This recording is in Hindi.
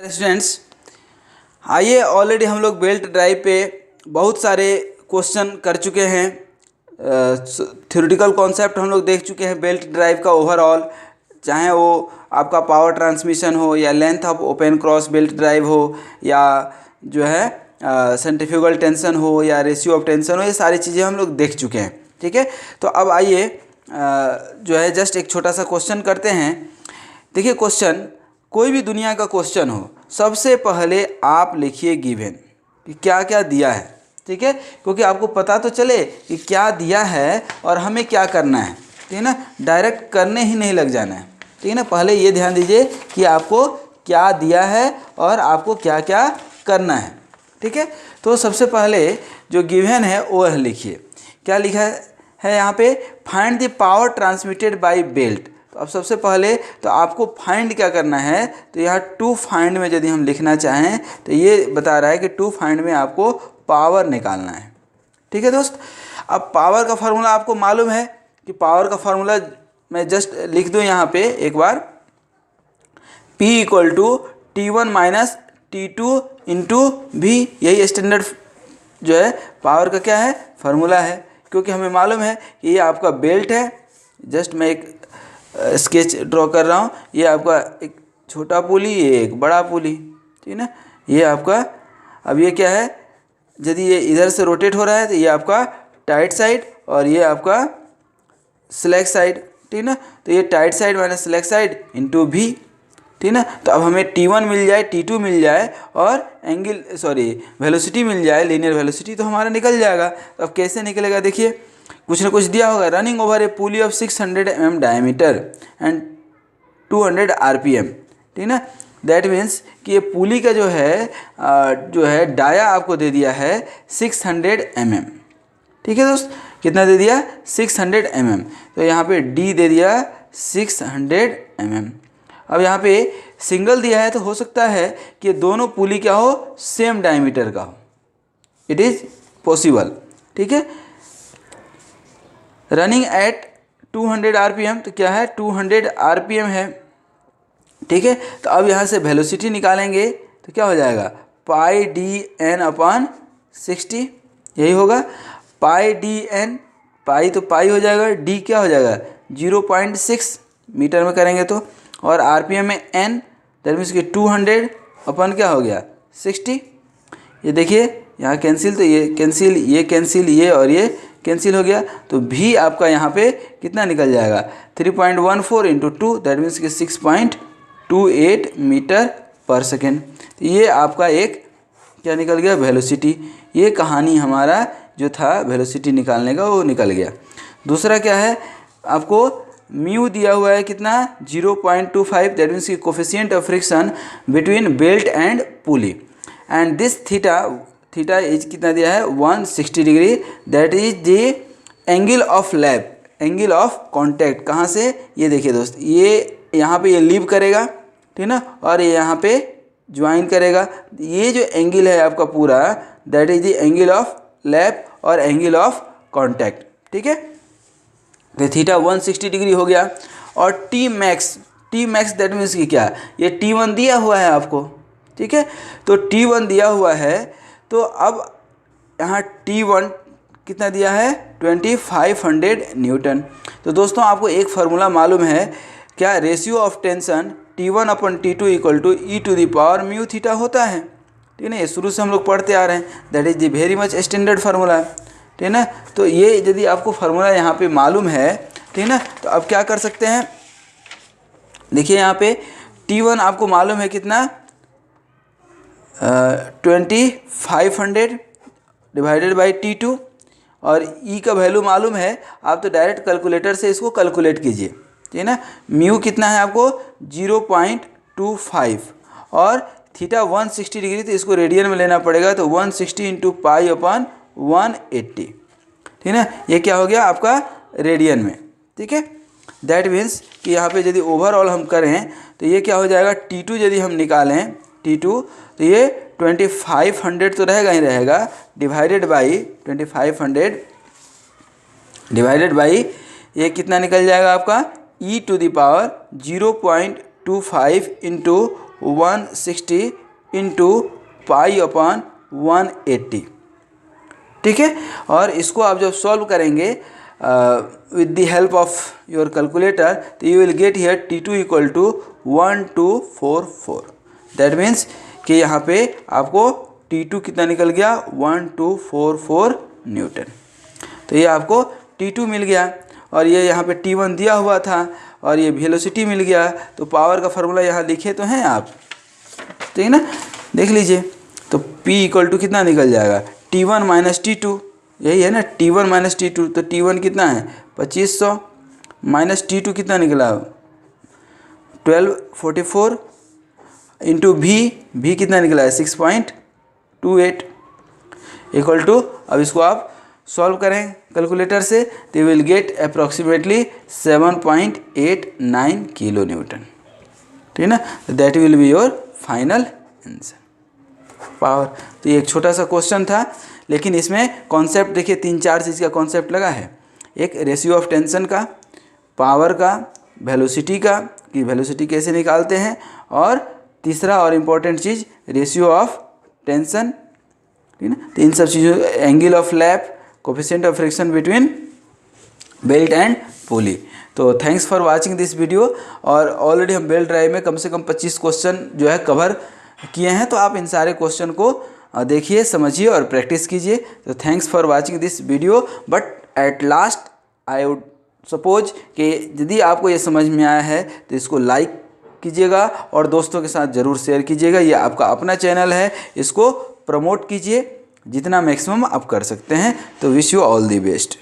स्टूडेंट्स, आइए ऑलरेडी हम लोग बेल्ट ड्राइव पे बहुत सारे क्वेश्चन कर चुके हैं। थ्योरेटिकल कॉन्सेप्ट हम लोग देख चुके हैं बेल्ट ड्राइव का ओवरऑल, चाहे वो आपका पावर ट्रांसमिशन हो या length of open cross belt drive हो या जो है सेंट्रीफ्यूगल टेंशन हो या रेशियो ऑफ टेंशन हो, ये सारी चीज़ें हम लोग देख चुके हैं। ठीक है, तो अब आइए जो है जस्ट एक छोटा सा क्वेश्चन करते हैं। देखिए क्वेश्चन, कोई भी दुनिया का क्वेश्चन हो, सबसे पहले आप लिखिए गिवन कि क्या क्या दिया है। ठीक है, क्योंकि आपको पता तो चले कि क्या दिया है और हमें क्या करना है। ठीक है ना, डायरेक्ट करने ही नहीं लग जाना है। ठीक है ना, पहले ये ध्यान दीजिए कि आपको क्या दिया है और आपको क्या क्या करना है। ठीक है, तो सबसे पहले जो गिवन है वो लिखिए। क्या लिखा है यहाँ पे? Find the power transmitted by belt. तो अब सबसे पहले तो आपको फाइंड क्या करना है, तो यहाँ टू फाइंड में यदि हम लिखना चाहें तो ये बता रहा है कि टू फाइंड में आपको पावर निकालना है। ठीक है दोस्त, अब पावर का फार्मूला आपको मालूम है कि पावर का फार्मूला मैं जस्ट लिख दूँ यहाँ पे एक बार, P equal to T1 minus T2 into भी। यही स्टैंडर्ड जो है पावर का क्या है, फार्मूला है, क्योंकि हमें मालूम है कि ये आपका बेल्ट है। जस्ट मैं एक स्केच ड्रॉ कर रहा हूँ। ये आपका एक छोटा पुली, ये एक बड़ा पुली। ठीक है ना, ये आपका, अब ये क्या है, यदि ये इधर से रोटेट हो रहा है तो ये आपका टाइट साइड और ये आपका स्लैक साइड। ठीक है ना, तो ये tight side minus slack side into भी। ठीक है ना, तो अब हमें T1 मिल जाए, T2 मिल जाए और वेलोसिटी मिल जाए, लीनियर वेलोसिटी, तो हमारा निकल जाएगा। तो अब कैसे निकलेगा, देखिए कुछ ना कुछ दिया होगा। Running over A pulley of 600 mm diameter and 200 RPM। ठीक है ना, दैट मीन्स कि ये पुली का जो है डाया आपको दे दिया है 600 mm। ठीक है दोस्त, कितना दे दिया? 600 mm। तो यहाँ पे D दे दिया 600 mm। अब यहाँ पे सिंगल दिया है तो हो सकता है कि दोनों पुली क्या हो, सेम डायमीटर का हो। It is possible. ठीक है, रनिंग एट 200 RPM, तो क्या है 200 RPM है। ठीक है, तो अब यहाँ से वेलोसिटी निकालेंगे तो क्या हो जाएगा, पाई डी एन अपॉन 60, यही होगा। पाई डी एन, पाई तो पाई हो जाएगा, डी क्या हो जाएगा 0.6 मीटर में करेंगे तो, और RPM में n, दैट मीन्स कि 200 अपन क्या हो गया 60। ये देखिए यहाँ कैंसिल, तो ये कैंसिल, ये कैंसिल, ये और ये कैंसिल हो गया, तो भी आपका यहाँ पे कितना निकल जाएगा 3.14 इंटू 2, दैट मीन्स कि 6.28 मीटर पर सेकेंड। तो ये आपका एक क्या निकल गया, वेलोसिटी। ये कहानी हमारा जो था वेलोसिटी निकालने का वो निकल गया। दूसरा क्या है, आपको म्यू दिया हुआ है कितना 0.25, दैट मीन्स की coefficient of friction between belt and pulley, and this theta is कितना दिया है 160 degree, that is the angle of lap, angle of contact. कहाँ से, ये देखिए दोस्त, ये यहाँ पे ये लीव करेगा, ठीक ना, और ये यहाँ पे ज्वाइन करेगा। ये जो एंगल है आपका पूरा, that is the angle of lap और एंगल ऑफ कॉन्टैक्ट। ठीक है, तो थीटा 160 डिग्री हो गया। और टी मैक्स दैट मीन्स कि क्या, ये T1 दिया हुआ है आपको। ठीक है, तो T1 दिया हुआ है, तो अब यहाँ T1 कितना दिया है 2500 न्यूटन। तो दोस्तों आपको एक फार्मूला मालूम है क्या, रेशियो ऑफ टेंशन T1 अपन T2 equal to e to the power mu theta होता है। ठीक है ना, ये शुरू से हम लोग पढ़ते आ रहे हैं, that is the very much standard formula. ठीक है ना, तो ये यदि आपको फार्मूला यहाँ पे मालूम है, ठीक है ना, तो अब क्या कर सकते हैं, देखिए यहाँ पे T1 आपको मालूम है कितना 2500 डिवाइडेड बाई T2, और E का वैल्यू मालूम है, आप तो डायरेक्ट कैलकुलेटर से इसको कैलकुलेट कीजिए। ठीक है ना, म्यू कितना है आपको 0.25, और थीटा 160 डिग्री, तो इसको रेडियन में लेना पड़ेगा, तो 160 इंटू पाई अपॉन 180। ठीक है ना, ये क्या हो गया आपका रेडियन में। ठीक है, दैट मीन्स कि यहाँ पे यदि ओवरऑल हम करें तो ये क्या हो जाएगा, T2 यदि हम निकालें T2, तो ये 2500 तो रहेगा ही रहेगा, डिवाइडेड बाई 2500 डिवाइडेड बाई ये कितना निकल जाएगा आपका e to the power 0.25 into 160 into pi upon 180, ठीक है। और इसको आप जब सॉल्व करेंगे with the help of your calculator, तो you will get here T2 equal to 1244। That means कि यहाँ पे आपको T2 कितना निकल गया, 1244 न्यूटन। तो ये आपको T2 मिल गया, और ये यहाँ पे T1 दिया हुआ था, और ये वेलोसिटी मिल गया। तो पावर का फार्मूला यहाँ लिखे तो हैं आप, ठीक है ना, देख लीजिए। तो P इक्वल टू कितना निकल जाएगा, T1 माइनस T2, यही है ना, T1 माइनस T2। तो T1 कितना है 2500, माइनस T2 कितना निकला 1244, इंटू V कितना निकला है 6.28 इक्वल टू, अब इसको आप सॉल्व करें कैलकुलेटर से, तो you will gate approximately 7.89 kilo Newton, ठीक है ना। That will be your final answer power. तो ये एक छोटा सा क्वेश्चन था, लेकिन इसमें कॉन्सेप्ट देखिए 3-4 चीज़ का कॉन्सेप्ट लगा है। एक रेशियो ऑफ टेंशन का, पावर का, वेलोसिटी का कि वेलोसिटी कैसे निकालते हैं, और तीसरा और इम्पोर्टेंट चीज़ रेशियो ऑफ टेंशन, ठीक है ना। तो इन सब चीज़ों, angle of lap, coefficient of friction between belt and pulley. तो thanks for watching this video. और ऑलरेडी हम बेल्ट ड्राइव में कम से कम 25 क्वेश्चन जो है कवर किए हैं, तो आप इन सारे क्वेश्चन को देखिए, समझिए और प्रैक्टिस कीजिए। तो thanks for watching this video. But at last I would suppose कि यदि आपको ये समझ में आया है तो इसको लाइक कीजिएगा और दोस्तों के साथ ज़रूर शेयर कीजिएगा। ये आपका अपना चैनल है, इसको प्रमोट कीजिए जितना मैक्सिमम आप कर सकते हैं। तो wish you all the best.